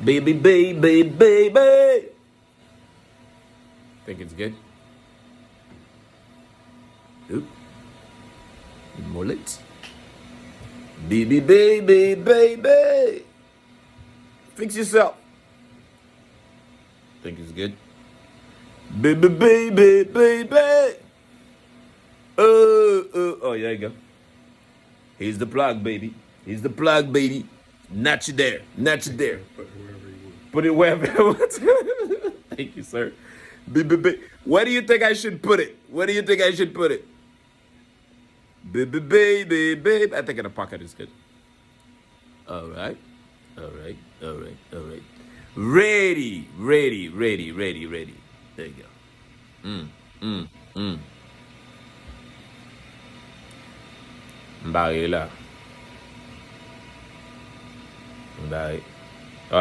Baby, baby, baby. Think it's good? Oop. More lights. Baby, baby, baby. Fix yourself. Think it's good? Baby, baby, baby. Oh, there you go. Here's the plug, baby. Here's the plug, baby. Not you there. Not you there. Put it wherever you want. Thank you, sir. Where do you think I should put it? Where do you think I should put it? Baby, baby, baby. I think in the pocket is good. All right. All right. All right. All right. Ready, ready, ready, ready, ready. There you go. Mbari là. Mbari.